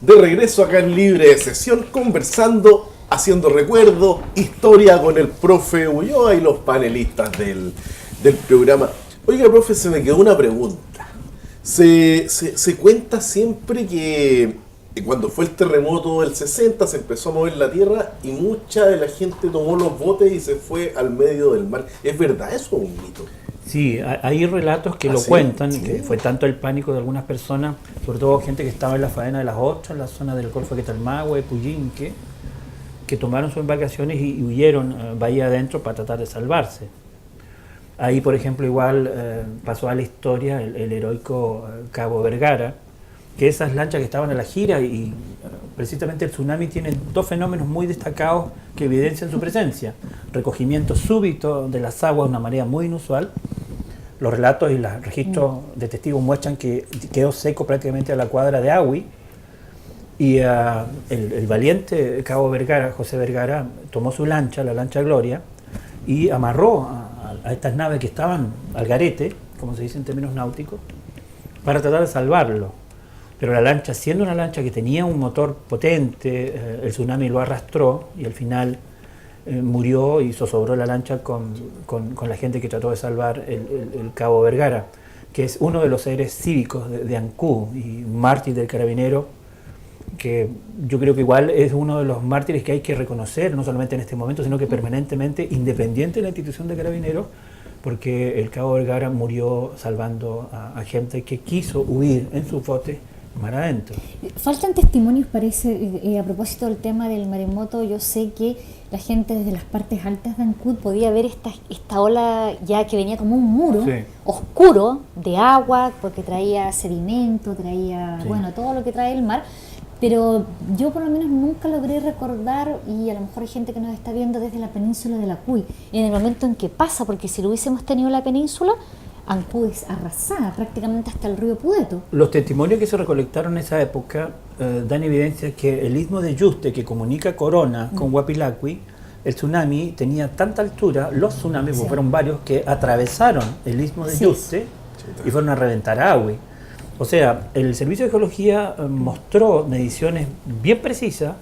De regreso acá en Libre de Sesión, conversando, haciendo recuerdo, historia con el profe Ulloa y los panelistas del programa. Oiga, profe, se me quedó una pregunta. Se cuenta siempre que cuando fue el terremoto del 60 se empezó a mover la tierra y mucha de la gente tomó los botes y se fue al medio del mar. ¿Es verdad eso o un mito? Sí, hay relatos que lo cuentan, que fue tanto el pánico de algunas personas, sobre todo gente que estaba en la faena de las Ostras, en la zona del Golfo de Quetalmahue, Puyinque, que tomaron sus embarcaciones y huyeron bahía adentro para tratar de salvarse. Ahí, por ejemplo, igual pasó a la historia el heroico Cabo Vergara, que esas lanchas que estaban a la gira y precisamente el tsunami tiene dos fenómenos muy destacados que evidencian su presencia. Recogimiento súbito de las aguas de una manera muy inusual. Los relatos y los registros de testigos muestran que quedó seco prácticamente a la cuadra de Agüi y el valiente Cabo Vergara, José Vergara, tomó su lancha, la lancha Gloria, y amarró a estas naves que estaban al garete, como se dice en términos náuticos, para tratar de salvarlo. Pero la lancha, siendo una lancha que tenía un motor potente, el tsunami lo arrastró y al final murió y zozobró la lancha con la gente que trató de salvar el Cabo Vergara, que es uno de los seres cívicos de Ancud y mártir del carabinero, que yo creo que igual es uno de los mártires que hay que reconocer, no solamente en este momento, sino que permanentemente, independiente de la institución de carabineros, porque el Cabo Vergara murió salvando a gente que quiso huir en su bote mar adentro. Faltan testimonios, parece, a propósito del tema del maremoto. Yo sé que la gente desde las partes altas de Ancud podía ver esta ola ya que venía como un muro oscuro de agua, porque traía sedimento, traía, bueno, todo lo que trae el mar. Pero yo por lo menos nunca logré recordar, y a lo mejor hay gente que nos está viendo desde la península de la Cuy, en el momento en que pasa, porque si lo hubiésemos tenido la península, Ancud es arrasada prácticamente hasta el río Pueto. Los testimonios que se recolectaron en esa época dan evidencia que el istmo de Yuste, que comunica Corona con Huapilacui, el tsunami tenía tanta altura, los tsunamis, fueron varios, que atravesaron el istmo de Yuste y fueron a reventar a Agüi. O sea, el Servicio de Geología mostró mediciones bien precisas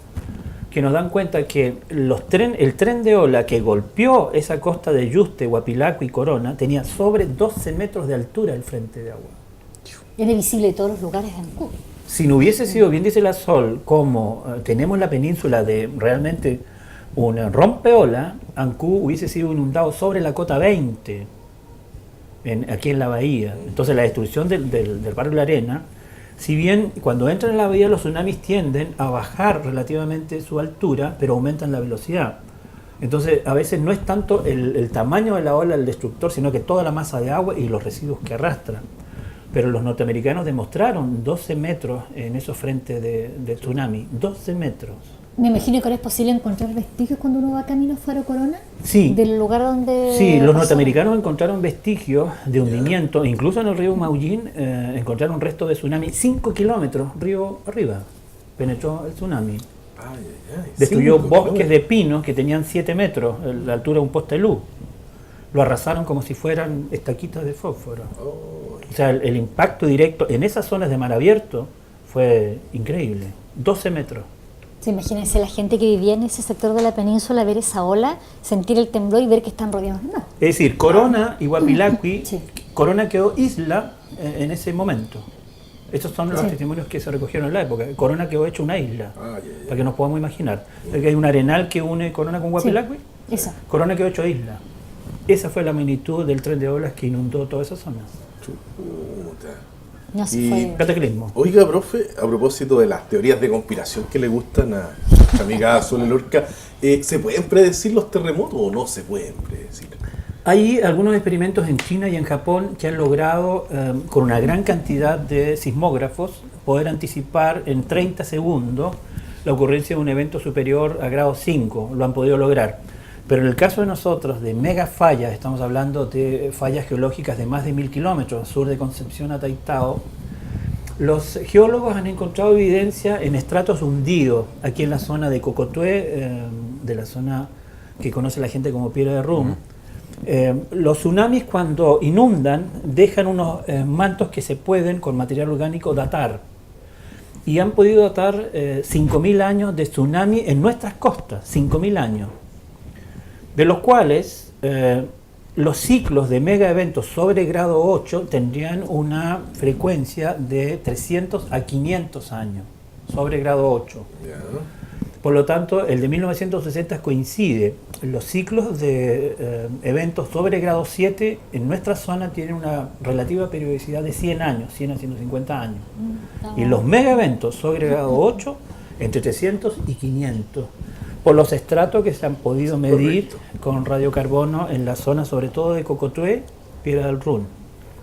que nos dan cuenta que el tren de ola que golpeó esa costa de Yuste, Huapilacui y Corona tenía sobre 12 metros de altura el frente de agua. Era visible de todos los lugares de Ancud. Si no hubiese sido, bien dice la Sol, como tenemos la península de realmente un rompeola, Ancud hubiese sido inundado sobre la cota 20, aquí en la bahía. Entonces la destrucción del barrio La Arena, si bien cuando entran en la bahía los tsunamis tienden a bajar relativamente su altura, pero aumentan la velocidad. Entonces a veces no es tanto el tamaño de la ola el destructor, sino que toda la masa de agua y los residuos que arrastran. Pero los norteamericanos demostraron 12 metros en esos frentes de tsunami, 12 metros. Me imagino que ahora es posible encontrar vestigios cuando uno va camino a Faro Corona. Sí. Del lugar donde... Sí, los norteamericanos encontraron vestigios de hundimiento, incluso en el río Maullín encontraron restos de tsunami 5 kilómetros río arriba. Penetró el tsunami. Destruyó bosques de pinos que tenían 7 metros, la altura de un poste de luz. Lo arrasaron como si fueran estaquitas de fósforo. O sea, el impacto directo en esas zonas de mar abierto fue increíble. 12 metros. Imagínense la gente que vivía en ese sector de la península, ver esa ola, sentir el temblor y ver que están rodeados de mar. Es decir, Corona y Huapilacui, Corona quedó isla en ese momento. Estos son los testimonios que se recogieron en la época. Corona quedó hecho una isla, para que nos podamos imaginar. Porque hay un arenal que une Corona con Huapilacui. Corona quedó hecho isla. Esa fue la magnitud del tren de olas que inundó toda esa zona. No se fue. Cataclismo. Oiga, profe, a propósito de las teorías de conspiración que le gustan a nuestra amiga Sole Lorca, ¿se pueden predecir los terremotos o no se pueden predecir? Hay algunos experimentos en China y en Japón que han logrado, con una gran cantidad de sismógrafos, poder anticipar en 30 segundos la ocurrencia de un evento superior a grado 5. Lo han podido lograr. Pero en el caso de nosotros, de mega fallas, estamos hablando de fallas geológicas de más de 1000 kilómetros, sur de Concepción a Taitao, los geólogos han encontrado evidencia en estratos hundidos, aquí en la zona de Cocotué, de la zona que conoce la gente como Piedra de Rum. Los tsunamis cuando inundan dejan unos mantos que se pueden con material orgánico datar. Y han podido datar 5.000 años de tsunami en nuestras costas, 5.000 años. De los cuales los ciclos de mega eventos sobre grado 8 tendrían una frecuencia de 300 a 500 años, sobre grado 8. Ya. Por lo tanto, el de 1960 coincide. Los ciclos de eventos sobre grado 7 en nuestra zona tienen una relativa periodicidad de 100 años, 100 a 150 años. Y los mega eventos sobre grado 8, entre 300 y 500. Por los estratos que se han podido medir con radiocarbono en la zona, sobre todo de Cocotué, Piedra del Run.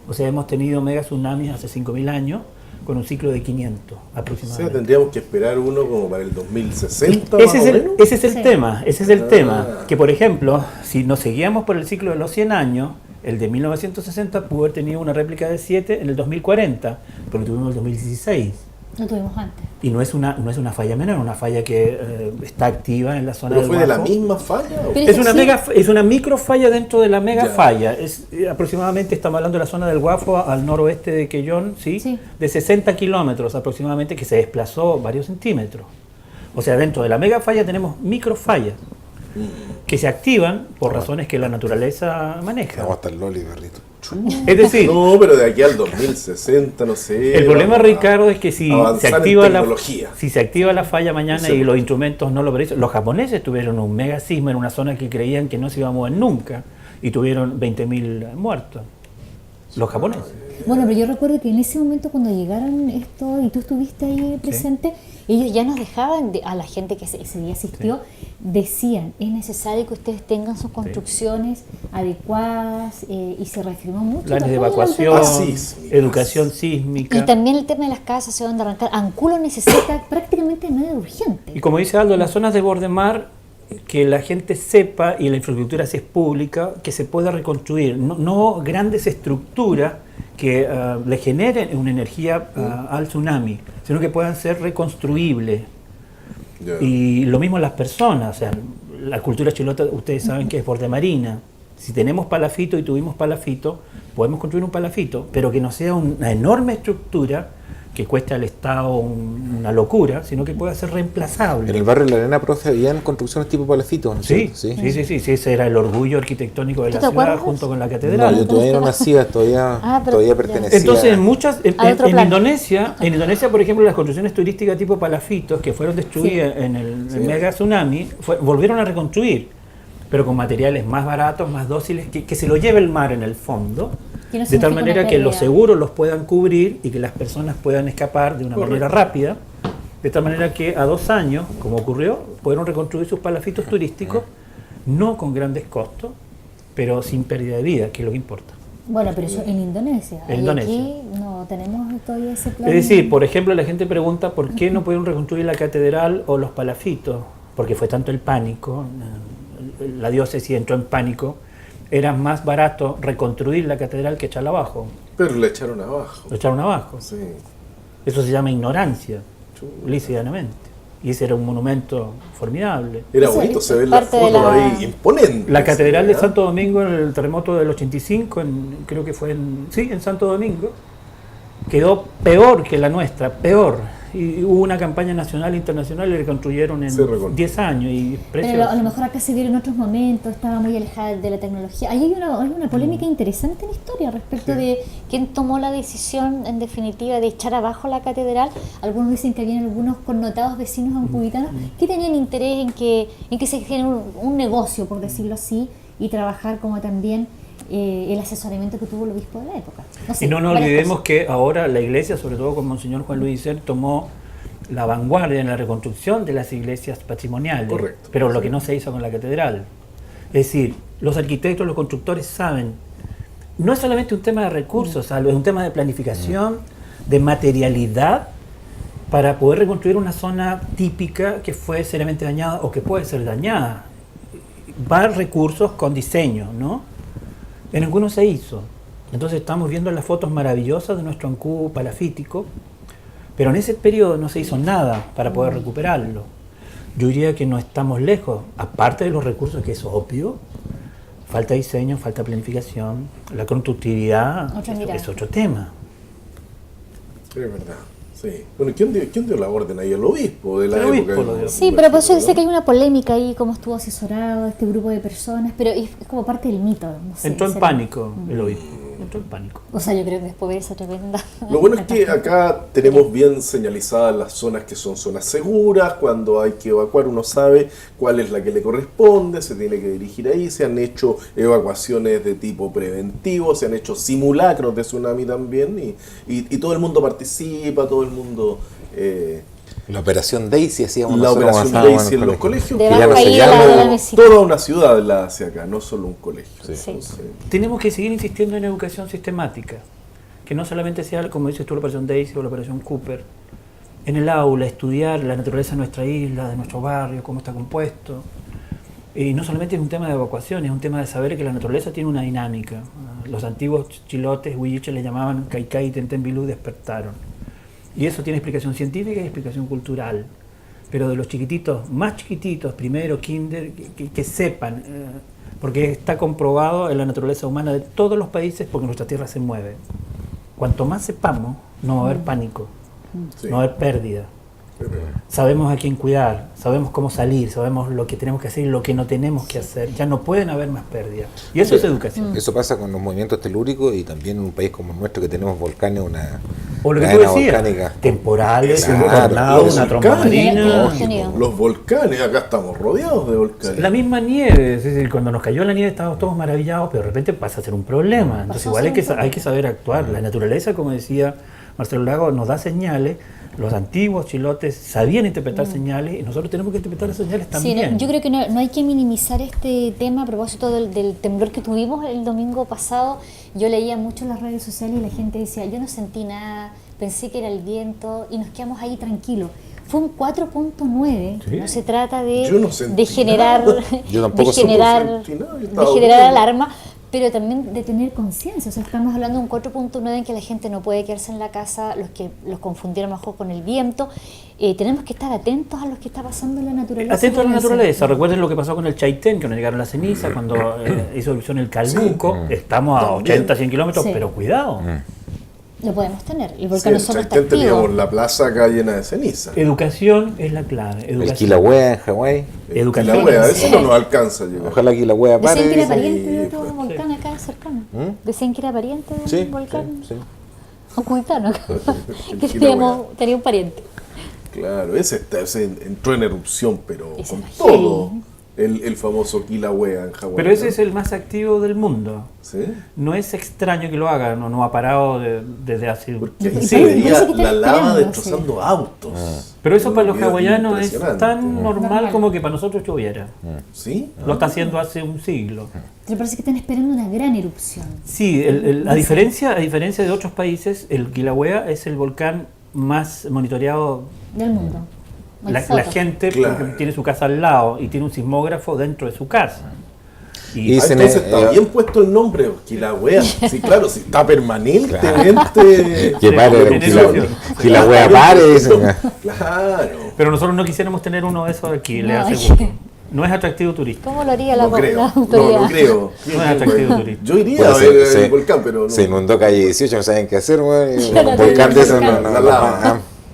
O sea, hemos tenido mega tsunamis hace 5.000 años, con un ciclo de 500 aproximadamente. O sea, tendríamos que esperar uno como para el 2060. Ese es el tema, ese es el tema. Que por ejemplo, si nos seguíamos por el ciclo de los 100 años, el de 1960 pudo haber tenido una réplica de 7 en el 2040, pero tuvimos el 2016. Lo tuvimos antes. Y no es una falla menor, una falla que está activa en la zona del ¿Pero fue de la Guajo. misma falla? ¿O? Es una micro falla dentro de la mega Ya. falla. Aproximadamente estamos hablando de la zona del Guafo al noroeste de Quellón, ¿sí? De 60 kilómetros aproximadamente, que se desplazó varios centímetros. O sea, dentro de la mega falla tenemos micro fallas que se activan por razones que la naturaleza maneja. Vamos hasta el Loli, perrito. Es decir, No, pero de aquí al 2060, no sé. el problema, vamos a Ricardo, es que si se avanzar en activa la falla mañana Sí. y los instrumentos no lo predicen, los japoneses tuvieron un mega sismo en una zona que creían que no se iba a mover nunca y tuvieron 20.000 muertos. Los japoneses. Bueno, pero yo recuerdo que en ese momento cuando llegaron esto y tú estuviste ahí presente, ellos ya nos dejaban, a la gente que ese día asistió, decían, es necesario que ustedes tengan sus construcciones adecuadas y se reafirmó mucho. Planes de todo el evacuación, sísmicas. educación sísmica. Y también el tema de las casas, hacia dónde arrancar. Anculo necesita prácticamente de manera urgente. Y como dice Aldo, las zonas de borde mar, que la gente sepa, y la infraestructura si es pública, que se pueda reconstruir. No grandes estructuras que le generen una energía al tsunami, sino que puedan ser reconstruibles. Ya. Y lo mismo las personas, o sea, la cultura chilota, ustedes saben que es borde marina. Si tenemos palafito y tuvimos palafito, podemos construir un palafito, pero que no sea una enorme estructura que cueste al Estado una locura, sino que pueda ser reemplazable. En el barrio de La Arena, profe, habían construcciones tipo palacito, ¿no es Sí, cierto? sí, ese era el orgullo arquitectónico de ¿Tú la te ciudad acuerdas? junto con la No, catedral. yo todavía no nacía, todavía pero ya. pertenecía. Entonces, Al otro en plano. Indonesia, por ejemplo, las construcciones turísticas tipo palafitos que fueron destruidas en el mega tsunami, volvieron a reconstruir, pero con materiales más baratos, más dóciles, que se lo lleve el mar en el fondo, Que no de tal significa manera una que los pérdida. seguros los puedan cubrir y que las personas puedan escapar de una manera rápida, de tal manera que a 2 años, como ocurrió, pudieron reconstruir sus palafitos turísticos, no con grandes costos, pero sin pérdida de vida, que es lo que importa. Bueno, pero eso en Indonesia. En Y Indonesia. aquí no tenemos todavía ese plan. Es decir, por ejemplo, la gente pregunta por qué no pudieron reconstruir la catedral o los palafitos, porque fue tanto el pánico, la diócesis entró en pánico, era más barato reconstruir la catedral que echarla abajo, Pero le echaron abajo. lo echaron abajo. Sí. Eso se llama ignorancia, lisa y llanamente. Y ese era un monumento formidable. Era Eso bonito, es se ven las parte de fotos la- ahí imponentes. La catedral de ¿ya? Santo Domingo en el terremoto del 85, creo que fue en Santo Domingo, quedó peor que la nuestra, peor. Y hubo una campaña nacional e internacional y reconstruyeron Se reconstruyó. en 10 años. Y Pero precios. a lo mejor acá se dieron otros momentos, estaba muy alejada de la tecnología. Ahí hay una polémica interesante en la historia respecto de quién tomó la decisión, en definitiva, de echar abajo la catedral. Algunos dicen que habían algunos connotados vecinos ampubitanos que tenían interés en que se genere un negocio, por decirlo así, y trabajar como también el asesoramiento que tuvo el obispo de la época. No sé, Y no nos varias olvidemos cosas. que ahora la iglesia, sobre todo con Monseñor Juan Luis Isser, tomó la vanguardia en la reconstrucción de las iglesias patrimoniales. Correcto. Pero lo que no se hizo con la catedral. Es decir, los arquitectos, los constructores saben, no es solamente un tema de recursos, es un tema de planificación, de materialidad, para poder reconstruir una zona típica que fue seriamente dañada o que puede ser dañada. Va recursos con diseño, ¿no? En ninguno se hizo. Entonces estamos viendo las fotos maravillosas de nuestro Ancú palafítico, pero en ese periodo no se hizo nada para poder recuperarlo. Yo diría que no estamos lejos, aparte de los recursos, que es obvio, falta diseño, falta planificación, la constructividad es otro tema. Es verdad. Sí. Bueno, ¿quién dio la orden ahí? El obispo de la época. Sí, pero por eso dice que hay una polémica ahí, cómo estuvo asesorado este grupo de personas, pero es como parte del mito. No sé, entró en pánico el obispo. Entró en pánico. O sea, yo creo que después de esa tremenda... Lo bueno es que acá tenemos bien señalizadas las zonas que son zonas seguras. Cuando hay que evacuar uno sabe cuál es la que le corresponde, se tiene que dirigir ahí. Se han hecho evacuaciones de tipo preventivo, se han hecho simulacros de tsunami también y todo el mundo participa, todo el mundo... la operación Daisy hacíamos la operación Daisy en los colegios, que ya no se llama toda una ciudad la hace acá, no solo un colegio. Sí. Entonces, tenemos que seguir insistiendo en educación sistemática, que no solamente sea, como dices tú, la operación Daisy o la operación Cooper, en el aula, estudiar la naturaleza de nuestra isla, de nuestro barrio, cómo está compuesto. Y no solamente es un tema de evacuación, es un tema de saber que la naturaleza tiene una dinámica. Los antiguos chilotes, huilliches, le llamaban Caicay y Tentembilú, despertaron. Y eso tiene explicación científica y explicación cultural. Pero de los chiquititos, más chiquititos, primero, kinder, que sepan, porque está comprobado en la naturaleza humana de todos los países, porque nuestra tierra se mueve. Cuanto más sepamos, no va a haber pánico, no va a haber pérdida. Sabemos a quién cuidar, sabemos cómo salir, sabemos lo que tenemos que hacer y lo que no tenemos que hacer. Ya no pueden haber más pérdidas. Y eso es educación. Eso pasa con los movimientos telúricos y también en un país como el nuestro que tenemos volcanes, una o lo que tú decías, temporales, un tornado, una tromba marina. Los volcanes, acá estamos rodeados de volcanes. La misma nieve, es decir, cuando nos cayó la nieve estábamos todos maravillados, pero de repente pasa a ser un problema. Entonces igual hay que saber actuar. La naturaleza, como decía Marcelo Lago, nos da señales. Los antiguos chilotes sabían interpretar señales y nosotros tenemos que interpretar las señales también. Sí, yo creo que no hay que minimizar este tema a propósito del temblor que tuvimos el domingo pasado. Yo leía mucho en las redes sociales y la gente decía, yo no sentí nada, pensé que era el viento y nos quedamos ahí tranquilos. Fue un 4.9, ¿sí? No se trata de generar alarma, pero también de tener conciencia. O sea, estamos hablando de un 4.9 en que la gente no puede quedarse en la casa, los confundieron mejor con el viento. Tenemos que estar atentos a lo que está pasando en la naturaleza. Atentos a la naturaleza. Recuerden lo que pasó con el Chaitén, que nos llegaron las cenizas, cuando hizo erupción el Calbuco. Sí. Estamos a 80, 100 kilómetros, pero cuidado. Lo podemos tener. El volcán no solo está activo. Teníamos la plaza acá llena de ceniza. Educación es la clave. El Kilauea en Hawái. Educación. Kilauea, eso no nos alcanza. Ojalá Kilauea pare. Decían que era pariente de otro volcán acá cercano. Decían que era pariente de un volcán. Un cubitano. Que tenía un pariente. Claro, ese entró en erupción, pero con todo. El famoso Kilauea en Hawái. Pero ese es el más activo del mundo. ¿Sí? No es extraño que lo haga, no ha parado desde hace... Porque ahí se veía la lava destrozando autos. Pero eso para los hawaianos es tan normal como que para nosotros lloviera. ¿Sí? Lo está haciendo hace un siglo. Me parece que están esperando una gran erupción. Sí, a diferencia de otros países, el Kilauea es el volcán más monitoreado del mundo. La gente tiene su casa al lado y tiene un sismógrafo dentro de su casa. Y entonces está bien puesto el nombre, Kilauea. Sí, claro, si está permanentemente. Que pare, Kilauea pare. Claro. Pero nosotros no quisiéramos tener uno de esos aquí, le aseguro. No es atractivo turístico. ¿Cómo lo haría la autoridad? No creo. No es atractivo turístico. Yo iría a ver el volcán, pero no. Se inundó calle 18, no saben qué hacer, güey. Un volcán de eso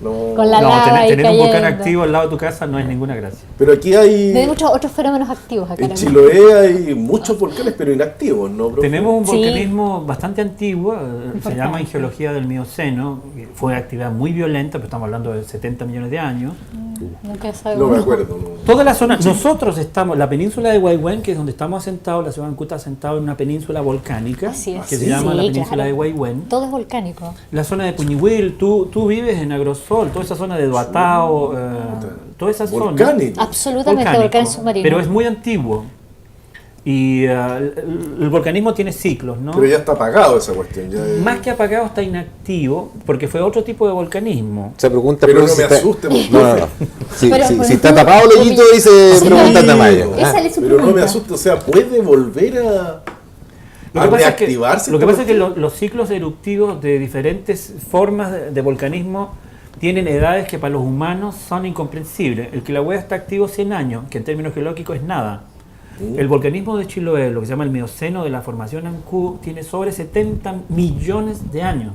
Con la lava tener un volcán activo al lado de tu casa no es ninguna gracia. Pero aquí hay... Hay muchos otros fenómenos activos acá. En Chiloé hay muchos volcanes, pero inactivos, ¿no, profe? Tenemos un volcanismo bastante antiguo, se llama en geología del Mioceno, fue una actividad muy violenta, pero estamos hablando de 70 millones de años. Nunca sabemos. No me acuerdo. Toda la zona, nosotros estamos, la península de Waiwen, que es donde estamos asentados, la ciudad de Ancud está asentada en una península volcánica, que se llama la península de Waiwen. Todo es volcánico. La zona de Puñihuil, tú vives en Agrosol, toda esa zona de Duatao, toda esa zona. Absolutamente, volcán submarino. Pero es muy antiguo. Y el volcanismo tiene ciclos, ¿no? Pero ya está apagado esa cuestión. Más que apagado, está inactivo, porque fue otro tipo de volcanismo. Se pregunta, pero no me asuste. Si está tapado el hoyito, dice pregunta Tamayo. Pero no me asuste, o sea, puede volver a reactivarse. Lo que pasa es que los ciclos eruptivos de diferentes formas de volcanismo tienen edades que para los humanos son incomprensibles. El Kilauea está activo 100 años, que en términos geológicos es nada. El volcanismo de Chiloé, lo que se llama el Mioceno de la formación Ancud, tiene sobre 70 millones de años.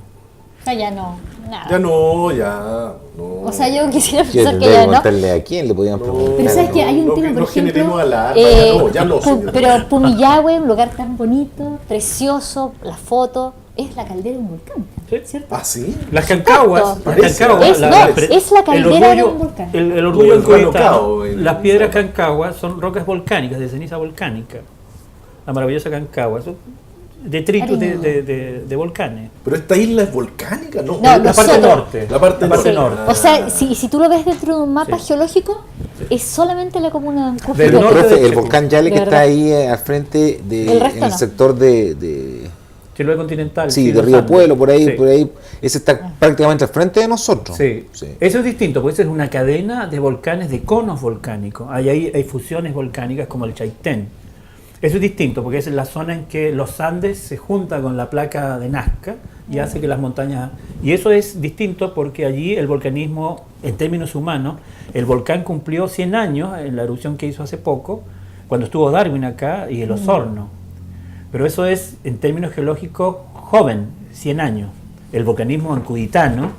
O sea, ya no, nada. Ya no, ya no. O sea, yo quisiera ¿Quién pensar que tendría ya que no. preguntarle a quién le podían preguntar? Pero sabes que hay un No, tema, que por no ejemplo, generemos alarma, ya no, ya no, señor. pero Pumillahue, un lugar tan bonito, precioso, la foto, es la caldera de un volcán, ¿Sí? ¿cierto? ¿Ah, sí? Las Cancaguas, Parece, Es la caldera de un volcán. el Como orgullo el ancuditano, Ranocao, las piedras Cancaguas son rocas volcánicas, de ceniza volcánica. La maravillosa Cancagua, son detritus de volcanes. Pero esta isla es volcánica, ¿no? No, La parte nosotros. norte. La parte norte. norte. O sea, si tú lo ves dentro de un mapa Sí. geológico, es solamente la comuna de Ancud. Del Pero, norte profe, de el Checo. volcán Yale que De está verdad. ahí al frente El resto en el no. sector de Chiloé continental. sí, de los Río Andes. Pueblo, por ahí, Sí. ese está prácticamente al frente de nosotros. Sí. Sí. Eso es distinto, porque eso es una cadena de volcanes, de conos volcánicos. Ahí hay fusiones volcánicas como el Chaitén. Eso es distinto, porque es la zona en que los Andes se juntan con la placa de Nazca y hace que las montañas... Y eso es distinto porque allí el volcanismo, en términos humanos, el volcán cumplió 100 años en la erupción que hizo hace poco, cuando estuvo Darwin acá y el Osorno. Pero eso es, en términos geológicos, joven, 100 años. El volcanismo ancuditano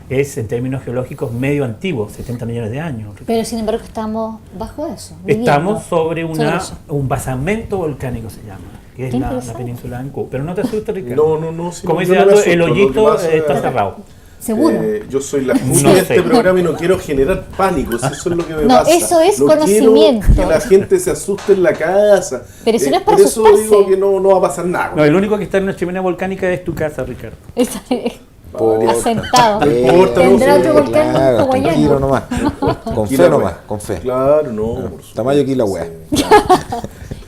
es, en términos geológicos, medio antiguo, 70 millones de años. Pero sin embargo estamos bajo eso. Estamos sobre sobre eso. un basamento volcánico, se llama, que es Qué la interesante. península de Ancud. Pero no te asustes, Ricardo. No. Sí, Como no, dice yo no me Aldo, asusto, el lo que hoyito pasa- está cerrado. Seguro. Yo soy la No furia de sé. este programa y no quiero generar pánico, si eso es lo que me No, pasa. eso es No conocimiento. quiero que la gente se asuste en la casa. Pero si no es para por eso asustarse. digo que no va a pasar nada. No, el único que está en una chimenea volcánica es tu casa, Ricardo. Asentado. No importa, Tendrá no, otro sí, volcán Claro, hawaiano. tranquilo nomás. Con fe Tranquila, nomás, wea. con fe. Claro, no. por supuesto. Tamaño aquí la wea. Sí.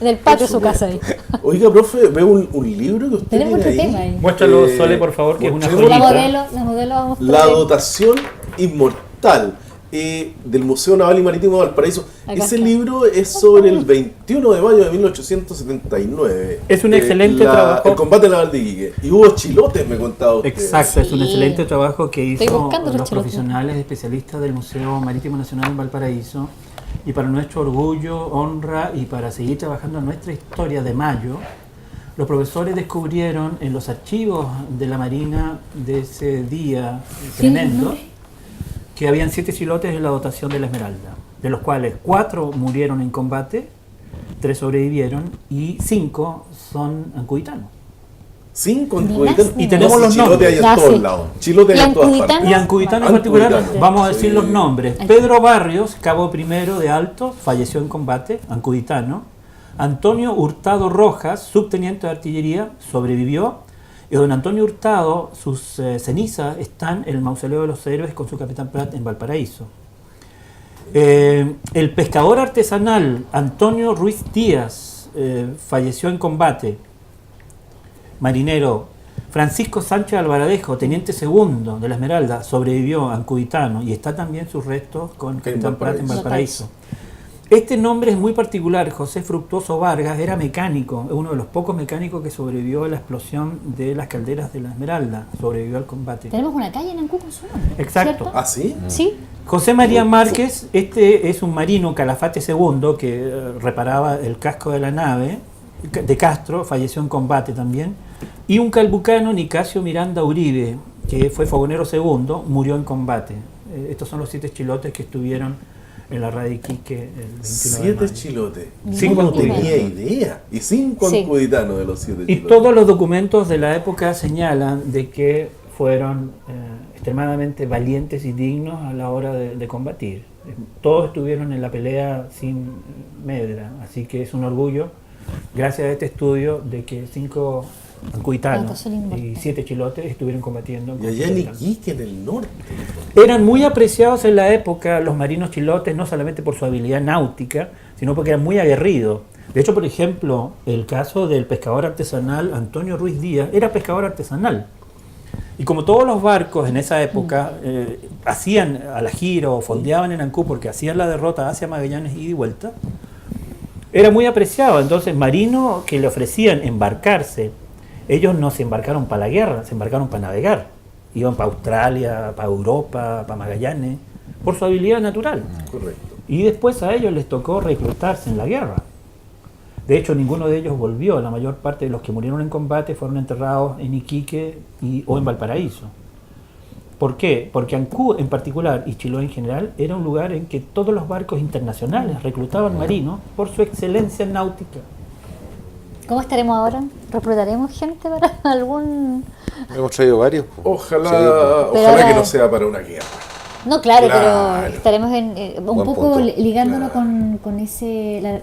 En el patio de su casa ahí. Oiga, profe, veo un libro que usted Tenemos tiene otro ahí. tema ahí. Muéstralo, Sole, por favor, que es una mostremos joyita. La modelo vamos a La mostrar. dotación inmortal del Museo Naval y Marítimo de Valparaíso. Acá Ese está. libro es sobre el 21 de mayo de 1879. Es un excelente trabajo. El combate naval de Iquique. Y hubo chilotes, me contaba usted. Exacto, es un Sí. excelente trabajo que Estoy hizo buscando los los chilotes. profesionales especialistas del Museo Marítimo Nacional en Valparaíso. Y para nuestro orgullo, honra y para seguir trabajando en nuestra historia de mayo, los profesores descubrieron en los archivos de la Marina de ese día tremendo que habían 7 chilotes en la dotación de la Esmeralda, de los cuales 4 murieron en combate, 3 sobrevivieron y 5 son ancuditanos. 5 Ni ancuditanos. más ni Y tenemos No, los si chilote nombres. hay en Ah, todos sí. lados. Chilote hay Y en todas ancuditanos. partes. Y ancuditano en Ancuditano, particular, vamos a decir sí. los nombres. Pedro Barrios, cabo primero de Alto, falleció en combate, ancuditano. Antonio Hurtado Rojas, subteniente de artillería, sobrevivió. Y don Antonio Hurtado, sus cenizas están en el Mausoleo de los Héroes con su capitán Prat en Valparaíso. El pescador artesanal Antonio Ruiz Díaz falleció en combate. Marinero Francisco Sánchez Alvaradejo, teniente segundo de la Esmeralda, sobrevivió a Ancuditano y está también sus restos con Capitán Prat en Valparaíso. Este nombre es muy particular. José Fructuoso Vargas era mecánico, es uno de los pocos mecánicos que sobrevivió a la explosión de las calderas de la Esmeralda, sobrevivió al combate. Tenemos una calle en Ancud con su nombre. Exacto. ¿cierto? ¿Ah, sí? Sí. José María Márquez, este es un marino Calafate II que reparaba el casco de la nave de Castro, falleció en combate también. Y un calbucano, Nicasio Miranda Uribe, que fue fogonero segundo, murió en combate. Estos son los 7 chilotes que estuvieron en la radio Iquique el 21 de 7 mayo. chilotes. 5 No ancuditanos. tenía idea. Y 5 Sí. ancuditanos de los 7 Y chilotes. todos los documentos de la época señalan de que fueron extremadamente valientes y dignos a la hora de combatir. Todos estuvieron en la pelea sin medra, así que es un orgullo, gracias a este estudio, de que 5 ancuditanos Cuántos son y inmortales. 7 chilotes estuvieron combatiendo. Y allá en Iquique, en el norte. Eran muy apreciados en la época los marinos chilotes, no solamente por su habilidad náutica, sino porque eran muy aguerridos. De hecho, por ejemplo, el caso del pescador artesanal Antonio Ruiz Díaz era pescador artesanal. Y como todos los barcos en esa época hacían a la gira o fondeaban en Ancud porque hacían la derrota hacia Magallanes ida y vuelta, era muy apreciado. Entonces, marinos que le ofrecían embarcarse, ellos no se embarcaron para la guerra, se embarcaron para navegar. iban para Australia, para Europa, para Magallanes, por su habilidad natural. Correcto. Y después a ellos les tocó reclutarse en la guerra. De hecho, ninguno de ellos volvió. La mayor parte de los que murieron en combate fueron enterrados en Iquique o en Valparaíso. ¿Por qué? Porque Ancud en particular y Chiloé en general era un lugar en que todos los barcos internacionales reclutaban marinos por su excelencia náutica. ¿Cómo estaremos ahora? ¿Reclutaremos gente para algún...? Hemos traído varios. Ojalá, Sí, ojalá que no sea para una guerra. No, claro, Claro. pero estaremos un Buen poco punto. ligándolo Claro. con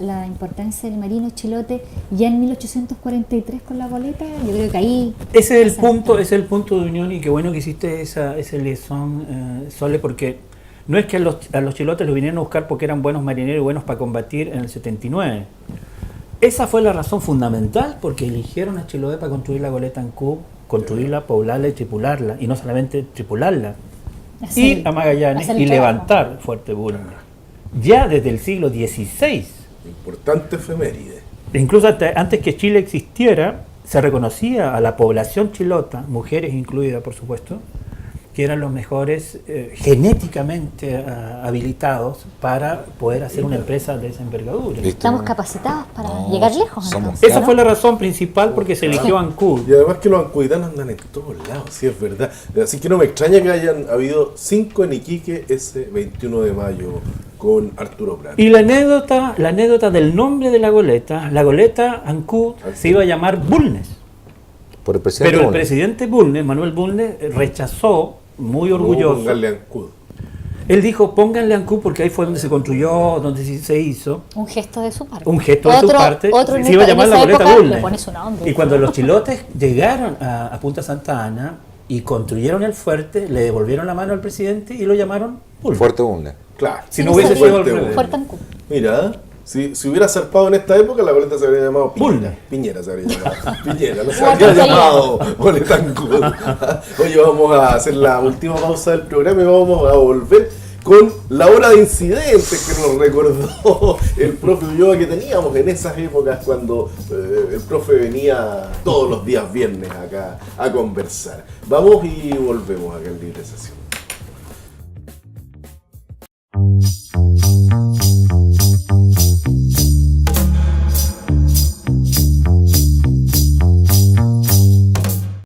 la importancia del marino chilote ya en 1843 con la goleta. Yo creo que ahí... Ese es el Exacto. punto, ese es el punto de unión, y qué bueno que hiciste ese liaison, Sole, porque no es que a los chilotes los vinieron a buscar porque eran buenos marineros y buenos para combatir en el 79. Esa fue la razón fundamental porque eligieron a Chiloé para construir la goleta Ancud, construirla, poblarla y tripularla, y no solamente tripularla, ir a Magallanes hacer el y trabajo. levantar Fuerte Bulnes. Ya desde el siglo XVI, Importante efeméride. incluso antes que Chile existiera, se reconocía a la población chilota, mujeres incluidas por supuesto, que eran los mejores genéticamente habilitados para poder hacer una empresa de esa envergadura. ¿Viste? Estamos capacitados para No, llegar lejos. somos- entonces, Esa ¿no? fue la razón principal porque se eligió Ancud. Y además que los ancuitanos andan en todos lados, sí es verdad. Así que no me extraña que hayan habido 5 en Iquique ese 21 de mayo con Arturo Prat. Y la anécdota del nombre de la goleta Ancud se iba a llamar Bulnes. Por el presidente. Pero el Bulnes. presidente Bulnes, Manuel Bulnes, rechazó, muy orgulloso. Pónganle Ancud. Él dijo, pónganle Ancud porque ahí fue donde se construyó, donde se hizo. Un gesto de su parte. Un gesto de su parte. Otro en se iba a esta- en llamar la esa goleta época Bulnes. le pone su nombre. Y cuando los chilotes llegaron a Punta Santa Ana y construyeron el fuerte, le devolvieron la mano al presidente y lo llamaron Bulnes. Fuerte Bulnes. Claro. Si Sí, no hubiese sabía. sido al Fuerte revés. Fuerte Ancud. Mira, si hubiera zarpado en esta época, la goleta se habría llamado Piñera. Bulnes. Piñera se habría llamado. Piñera, no se Guarda, habría ya. llamado goleta Ancud. Oye, vamos a hacer la última pausa del programa y vamos a volver con la hora de incidentes que nos recordó el profe Ulloa que teníamos en esas épocas cuando el profe venía todos los días viernes acá a conversar. Vamos y volvemos acá en Libre Sesión.